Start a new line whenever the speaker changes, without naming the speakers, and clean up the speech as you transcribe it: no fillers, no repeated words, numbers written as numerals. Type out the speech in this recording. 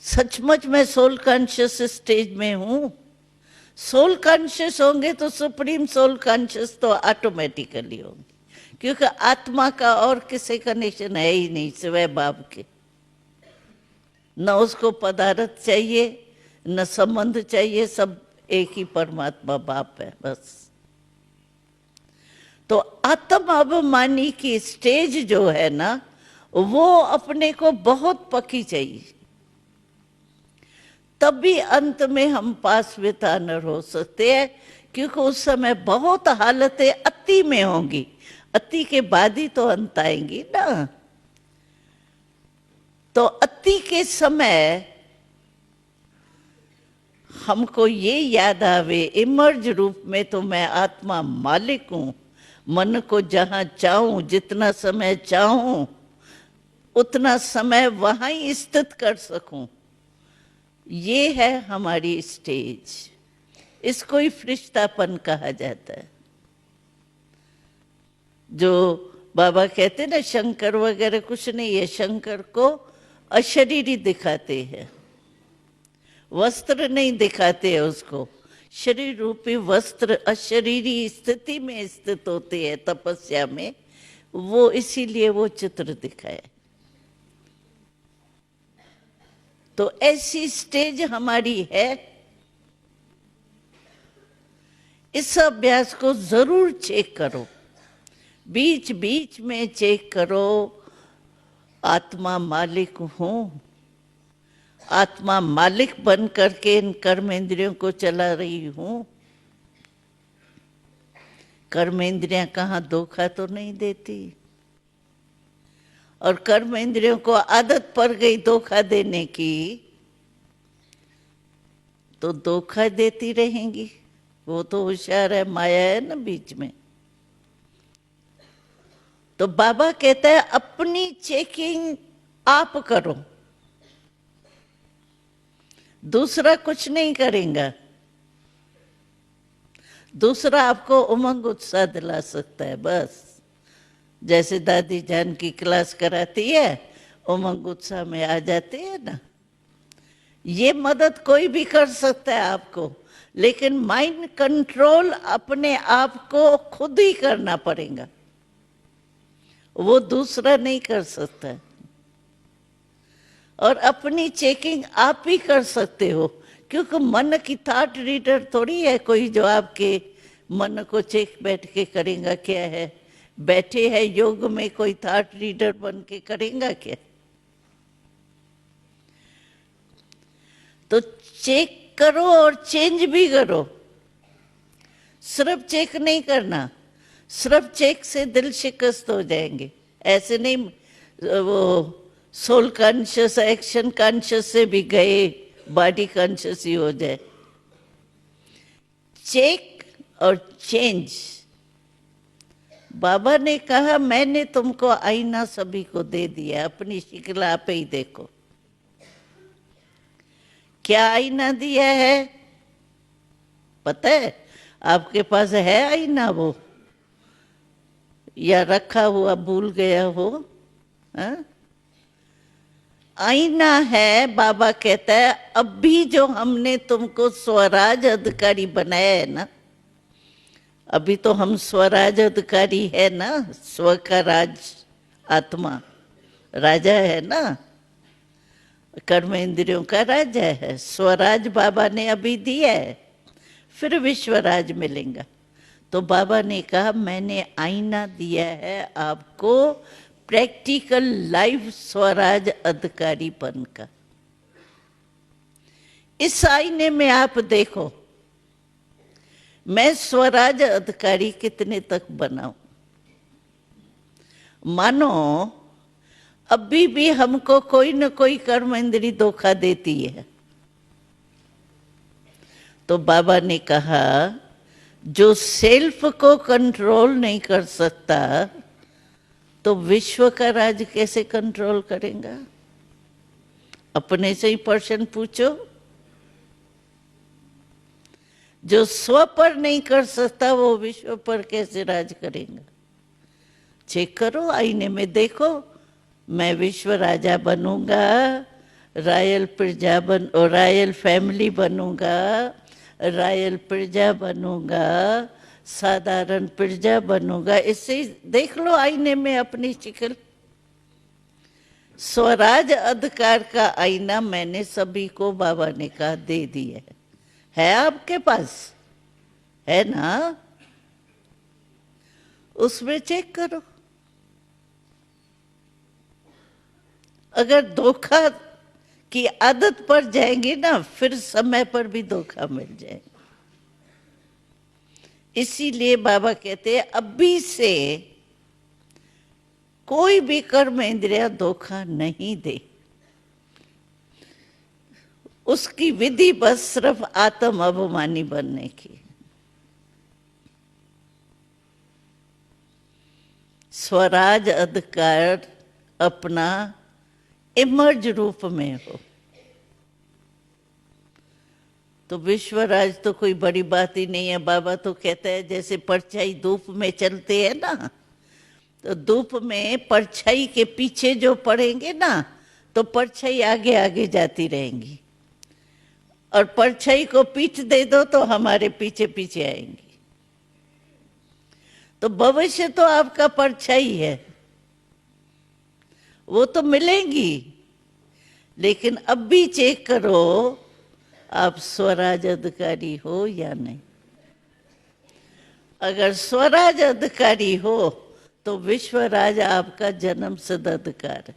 सचमुच मैं soul conscious stage में हूं? सोल कॉन्शियस होंगे तो सुप्रीम सोल कॉन्शियस तो ऑटोमेटिकली होंगे, क्योंकि आत्मा का और किसी कनेक्शन है ही नहीं सिवाय बाप के। न उसको पदार्थ चाहिए, न संबंध चाहिए, सब एक ही परमात्मा बाप है बस। तो आत्माभिमानी की स्टेज जो है ना, वो अपने को बहुत पक्की चाहिए, तब भी अंत में हम पास विद ऑनर हो सकते हैं, क्योंकि उस समय बहुत हालतें अति में होंगी, अति के बाद ही तो अंत आएंगी ना। तो अति के समय हमको ये याद आवे इमर्ज रूप में तो मैं आत्मा मालिक हूं, मन को जहां चाहूं, जितना समय चाहूं उतना समय वहां ही स्थित कर सकूं। ये है हमारी स्टेज। इसको ही फरिश्तापन कहा जाता है। जो बाबा कहते ना शंकर वगैरह कुछ नहीं है, शंकर को अशरीरी दिखाते हैं, वस्त्र नहीं दिखाते हैं उसको। शरीर रूपी वस्त्र अशरीरी स्थिति में स्थित होते हैं तपस्या में, वो इसीलिए वो चित्र दिखाए। तो ऐसी स्टेज हमारी है। इस अभ्यास को जरूर चेक करो, बीच बीच में चेक करो। आत्मा मालिक हूं, आत्मा मालिक बन करके इन कर्मेंद्रियों को चला रही हूं। कर्मेंद्रियां कहाँ धोखा तो नहीं देती, और कर्मेंद्रियों को आदत पड़ गई धोखा देने की तो धोखा देती रहेंगी। वो तो होशियार है, माया है ना बीच में। तो बाबा कहता है अपनी चेकिंग आप करो, दूसरा कुछ नहीं करेगा। दूसरा आपको उमंग उत्साह दिला सकता है बस, जैसे दादी जान की क्लास कराती है, उमंग उत्साह में आ जाते हैं ना। ये मदद कोई भी कर सकता है आपको, लेकिन माइंड कंट्रोल अपने आप को खुद ही करना पड़ेगा, वो दूसरा नहीं कर सकता। और अपनी चेकिंग आप ही कर सकते हो, क्योंकि मन की थॉट रीडर थोड़ी है कोई जो आपके मन को चेक बैठ के करेगा। क्या है, बैठे है योग में कोई थॉट रीडर बन के करेगा क्या? तो चेक करो और चेंज भी करो। सिर्फ चेक नहीं करना, सिर्फ चेक से दिल शिकस्त हो जाएंगे। ऐसे नहीं वो सोल कॉन्शियस एक्शन कॉन्शियस से भी गए बॉडी कॉन्शियस ही हो जाए। चेक और चेंज। बाबा ने कहा मैंने तुमको आईना सभी को दे दिया, अपनी शक्ल आप ही देखो। क्या आईना दिया है पता है? आपके पास है आईना वो, या रखा हुआ भूल गया हो? हा? आईना है। बाबा कहता है अभी जो हमने तुमको स्वराज अधिकारी बनाया है ना, अभी तो हम स्वराज अधिकारी है ना, स्व का राज, आत्मा राजा है ना, कर्म इंद्रियों का राजा है। स्वराज बाबा ने अभी दिया है, फिर विश्वराज मिलेगा। तो बाबा ने कहा मैंने आईना दिया है आपको, प्रैक्टिकल लाइफ स्वराज अधिकारीपन का। इस आईने में आप देखो मैं स्वराज अधिकारी कितने तक बनाऊं। मानो अभी भी हमको कोई न कोई कर्म इंद्री धोखा देती है, तो बाबा ने कहा जो सेल्फ को कंट्रोल नहीं कर सकता तो विश्व का राज कैसे कंट्रोल करेगा? अपने से ही प्रश्न पूछो। जो स्व पर नहीं कर सकता वो विश्व पर कैसे राज करेगा? चेक करो, आईने में देखो, मैं विश्व राजा बनूंगा, रॉयल प्रजा और रॉयल फैमिली बनूंगा, रॉयल प्रजा बनूंगा, साधारण प्रजा बनूंगा। इससे देख लो आईने में अपनी शक्ल। स्वराज अधिकार का आईना मैंने सभी को बाबा ने कहा दे दिया है आपके पास, है ना? उसमें चेक करो। अगर धोखा की आदत पड़ जाएंगी ना, फिर समय पर भी धोखा मिल जाएगा। इसीलिए बाबा कहते हैं अभी से कोई भी कर्म इंद्रिया धोखा नहीं दे। उसकी विधि बस सिर्फ आत्म अभिमानी बनने की। स्वराज अधिकार अपना इमर्ज रूप में हो तो विश्वराज तो कोई बड़ी बात ही नहीं है। बाबा तो कहता है जैसे परछाई धूप में चलते हैं ना, तो धूप में परछाई के पीछे जो पड़ेंगे ना, तो परछाई आगे आगे जाती रहेंगी, और परछाई को पीठ दे दो तो हमारे पीछे पीछे आएंगी। तो भविष्य तो आपका परछाई है, वो तो मिलेंगी, लेकिन अब भी चेक करो आप स्वराज अधिकारी हो या नहीं। अगर स्वराज अधिकारी हो तो विश्वराज आपका जन्म सिद्ध अधिकार है।